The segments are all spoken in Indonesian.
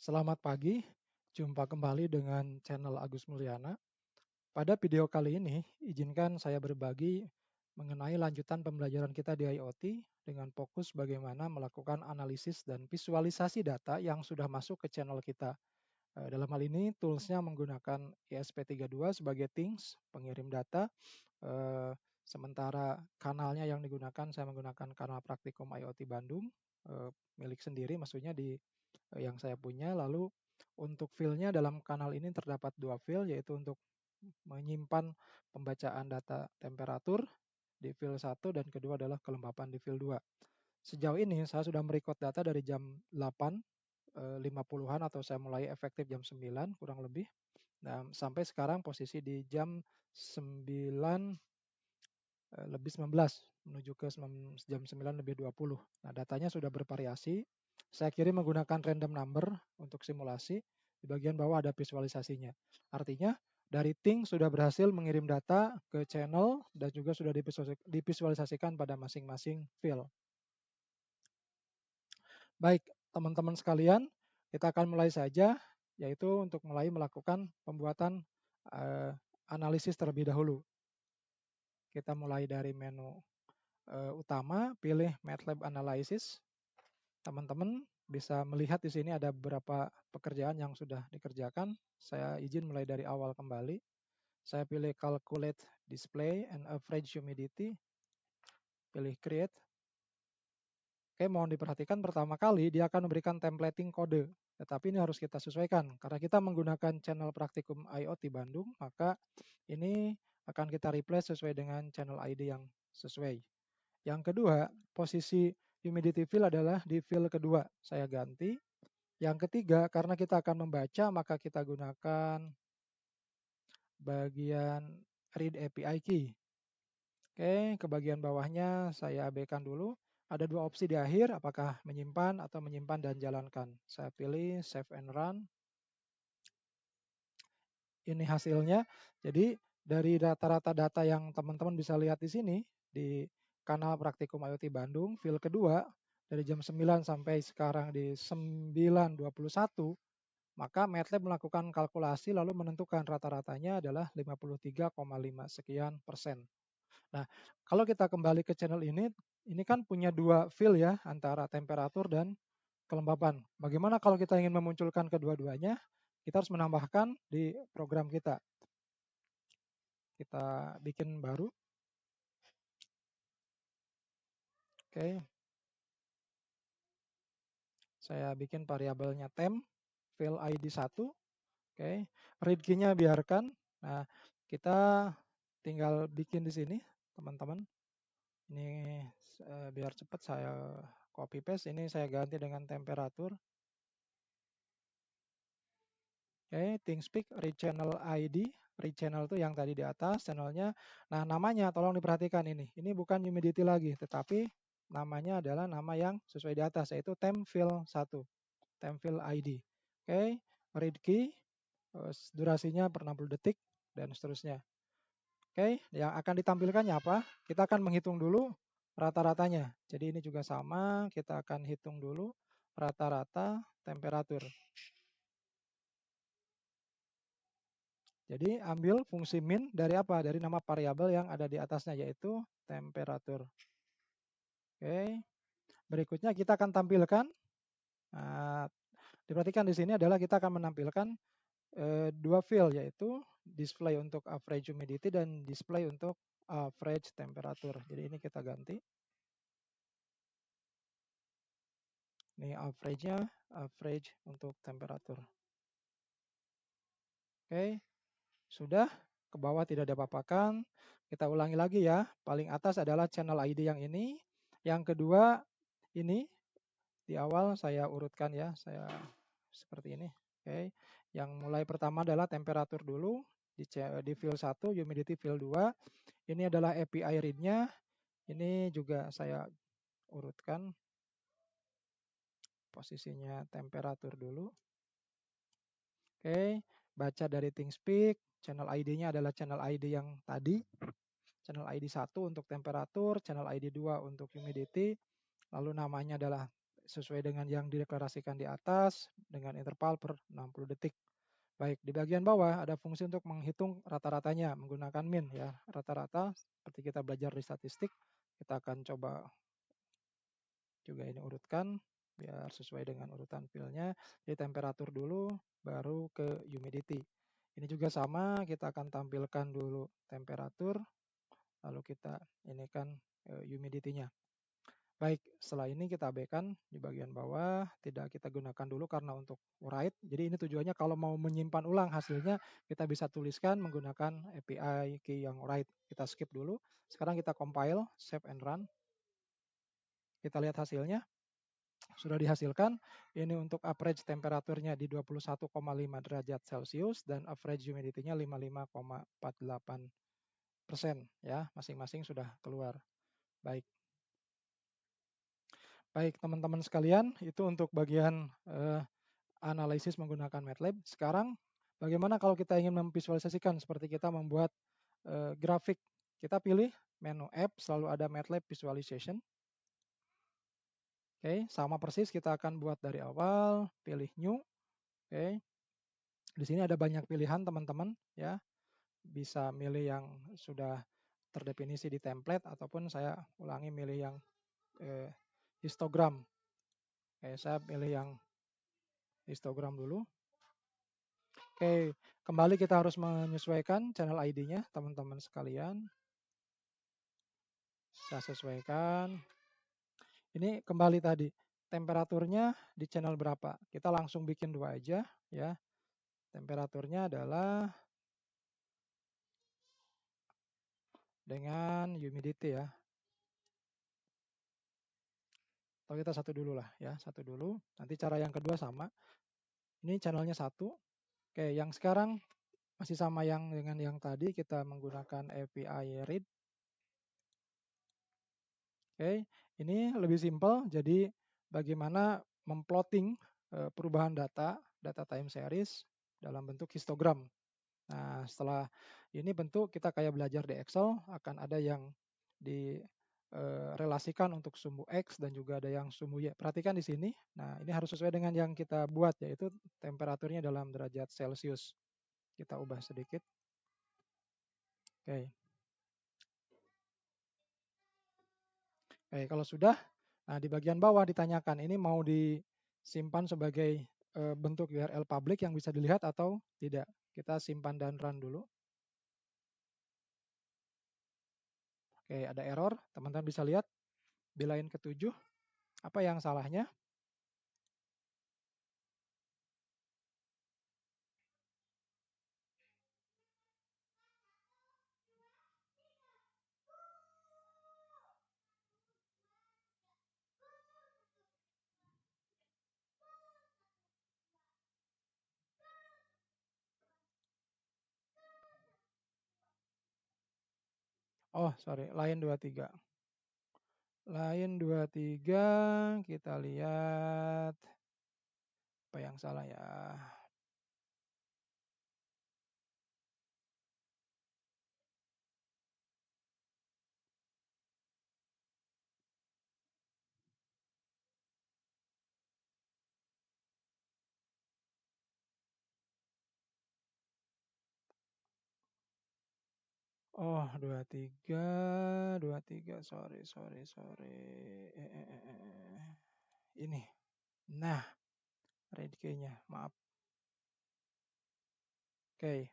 Selamat pagi, jumpa kembali dengan channel Agus Mulyana. Pada video kali ini, izinkan saya berbagi mengenai lanjutan pembelajaran kita di IoT dengan fokus bagaimana melakukan analisis dan visualisasi data yang sudah masuk ke channel kita. Dalam hal ini, toolsnya menggunakan ESP32 sebagai Things, pengirim data. Eh, Sementara kanalnya yang digunakan, saya menggunakan kanal Praktikum IoT Bandung, milik sendiri maksudnya yang saya punya. Lalu untuk file-nya dalam kanal ini terdapat dua file, yaitu untuk menyimpan pembacaan data temperatur di file 1 dan kedua adalah kelembapan di file 2. Sejauh ini saya sudah merecord data dari jam 8 50-an atau saya mulai efektif jam 9 kurang lebih. Nah, sampai sekarang posisi di jam 9 lebih 19 menuju ke jam 9 lebih 20. Nah, datanya sudah bervariasi. Saya kirim menggunakan random number untuk simulasi. Di bagian bawah ada visualisasinya. Artinya dari Ting sudah berhasil mengirim data ke channel dan juga sudah divisualisasikan pada masing-masing file. Baik, teman-teman sekalian, kita akan mulai saja, yaitu untuk mulai melakukan pembuatan analisis terlebih dahulu. Kita mulai dari menu utama, pilih MATLAB Analysis. Teman-teman bisa melihat di sini ada beberapa pekerjaan yang sudah dikerjakan. Saya izin mulai dari awal kembali. Saya pilih Calculate Display and Average Humidity. Pilih Create. Oke, mohon diperhatikan pertama kali dia akan memberikan templating kode. Tetapi ini harus kita sesuaikan. Karena kita menggunakan channel Praktikum IoT Bandung, maka ini akan kita replace sesuai dengan channel ID yang sesuai. Yang kedua, posisi humidity field adalah di field kedua. Saya ganti. Yang ketiga, karena kita akan membaca, maka kita gunakan bagian read API key. Oke, ke bagian bawahnya saya abaikan dulu. Ada dua opsi di akhir, apakah menyimpan atau menyimpan dan jalankan. Saya pilih save and run. Ini hasilnya. Jadi dari rata-rata data yang teman-teman bisa lihat di sini, di kanal Praktikum IoT Bandung, file kedua, dari jam 9 sampai sekarang di 9.21, maka MATLAB melakukan kalkulasi lalu menentukan rata-ratanya adalah 53,5 sekian persen. Nah, kalau kita kembali ke channel ini kan punya dua file ya, antara temperatur dan kelembapan. Bagaimana kalau kita ingin memunculkan kedua-duanya? Kita harus menambahkan di program kita. Kita bikin baru. Oke. Saya bikin variabelnya temp, file ID 1. Oke. Read key-nya biarkan. Nah, kita tinggal bikin di sini, teman-teman. Ini biar cepat saya copy paste. Ini saya ganti dengan temperatur. Oke, ThingSpeak read channel ID. Read channel itu yang tadi di atas channelnya. Nah, namanya tolong diperhatikan ini. Ini bukan humidity lagi, tetapi namanya adalah nama yang sesuai di atas, yaitu temp field 1. Temp field ID. Oke, read key. Durasinya per 60 detik dan seterusnya. Oke, yang akan ditampilkannya apa? Kita akan menghitung dulu rata-ratanya. Jadi ini juga sama, kita akan hitung dulu rata-rata temperatur. Jadi ambil fungsi min dari apa? Dari nama variabel yang ada di atasnya, yaitu temperatur. Oke, berikutnya kita akan tampilkan. Nah, diperhatikan di sini adalah kita akan menampilkan dua field, yaitu display untuk average humidity dan display untuk average temperatur. Jadi ini kita ganti. Ini average-nya, average untuk temperatur. Oke, sudah. Ke bawah tidak diapa-apakan. Kita ulangi lagi ya. Paling atas adalah channel ID yang ini. Yang kedua ini di awal saya urutkan ya. Saya seperti ini. Oke. Yang mulai pertama adalah temperatur dulu. Di field 1, humidity field 2. Ini adalah API read-nya. Ini juga saya urutkan. Posisinya temperatur dulu. Oke. Baca dari ThingSpeak. Channel ID-nya adalah channel ID yang tadi. Channel ID 1 untuk temperatur, channel ID 2 untuk humidity, lalu namanya adalah sesuai dengan yang dideklarasikan di atas dengan interval per 60 detik. Baik, di bagian bawah ada fungsi untuk menghitung rata-ratanya menggunakan min ya. Rata-rata seperti kita belajar di statistik, kita akan coba juga ini urutkan biar sesuai dengan urutan pilnya. Jadi temperatur dulu, baru ke humidity. Ini juga sama, kita akan tampilkan dulu temperatur, lalu kita ini kan humidity-nya. Baik, setelah ini kita abaikan di bagian bawah, tidak kita gunakan dulu karena untuk write. Jadi ini tujuannya kalau mau menyimpan ulang hasilnya, kita bisa tuliskan menggunakan API key yang write. Kita skip dulu. Sekarang kita compile, save and run. Kita lihat hasilnya. Sudah dihasilkan. Ini untuk average temperaturnya di 21,5 derajat Celcius dan average humidity-nya 55,48%. Ya, masing-masing sudah keluar. Baik. Baik, teman-teman sekalian, itu untuk bagian analisis menggunakan MATLAB. Sekarang, bagaimana kalau kita ingin memvisualisasikan seperti kita membuat grafik? Kita pilih menu App, selalu ada MATLAB Visualization. Oke, sama persis kita akan buat dari awal, pilih New. Oke, di sini ada banyak pilihan teman-teman, ya. Bisa milih yang sudah terdefinisi di template ataupun saya ulangi milih yang histogram. Oke, saya pilih yang histogram dulu. Oke, kembali kita harus menyesuaikan channel ID-nya, teman-teman sekalian. Saya sesuaikan. Ini kembali tadi, temperaturnya di channel berapa? Kita langsung bikin 2 aja, ya. Temperaturnya adalah dengan humidity ya. Atau kita satu dulu lah ya, satu dulu. Nanti cara yang kedua sama. Ini channelnya 1. Oke, yang sekarang masih sama yang dengan yang tadi, kita menggunakan API read. Oke, ini lebih simpel. Jadi bagaimana memplotting perubahan data time series dalam bentuk histogram. Nah, setelah ini bentuk kita kayak belajar di Excel, akan ada yang direlasikan untuk sumbu X dan juga ada yang sumbu Y. Perhatikan di sini. Nah, ini harus sesuai dengan yang kita buat, yaitu temperaturnya dalam derajat Celcius. Kita ubah sedikit. Oke. Oke, kalau sudah, nah di bagian bawah ditanyakan ini mau disimpan sebagai bentuk URL publik yang bisa dilihat atau tidak. Kita simpan dan run dulu. Oke, ada error. Teman-teman bisa lihat di line ke-7. Apa yang salahnya? Oh, sorry, line 23. Line 23, kita lihat apa yang salah ya. Oh, 23, sorry. Ini. Nah, read key-nya, maaf. Oke.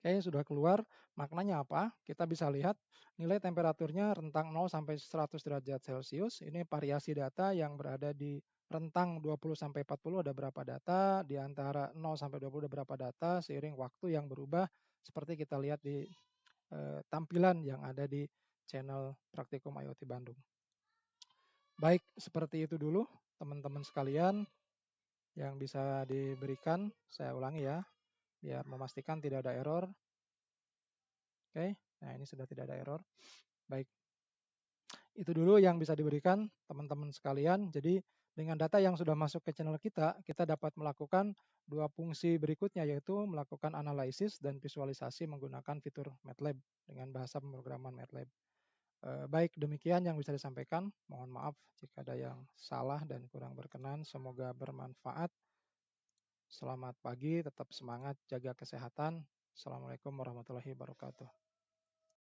Oke, sudah keluar. Maknanya apa? Kita bisa lihat nilai temperaturnya rentang 0 sampai 100 derajat Celcius. Ini variasi data yang berada di rentang 20 sampai 40 ada berapa data, di antara 0 sampai 20 ada berapa data, seiring waktu yang berubah seperti kita lihat di tampilan yang ada di channel Praktikum IoT Bandung. Baik, seperti itu dulu teman-teman sekalian yang bisa diberikan. Saya ulangi ya, biar memastikan tidak ada error. Oke, nah ini sudah tidak ada error. Baik, itu dulu yang bisa diberikan teman-teman sekalian. Jadi Dengan data yang sudah masuk ke channel kita dapat melakukan dua fungsi berikutnya, yaitu melakukan analisis dan visualisasi menggunakan fitur MATLAB dengan bahasa pemrograman MATLAB. Baik, demikian yang bisa disampaikan. Mohon maaf jika ada yang salah dan kurang berkenan. Semoga bermanfaat. Selamat pagi, tetap semangat, jaga kesehatan. Assalamualaikum warahmatullahi wabarakatuh.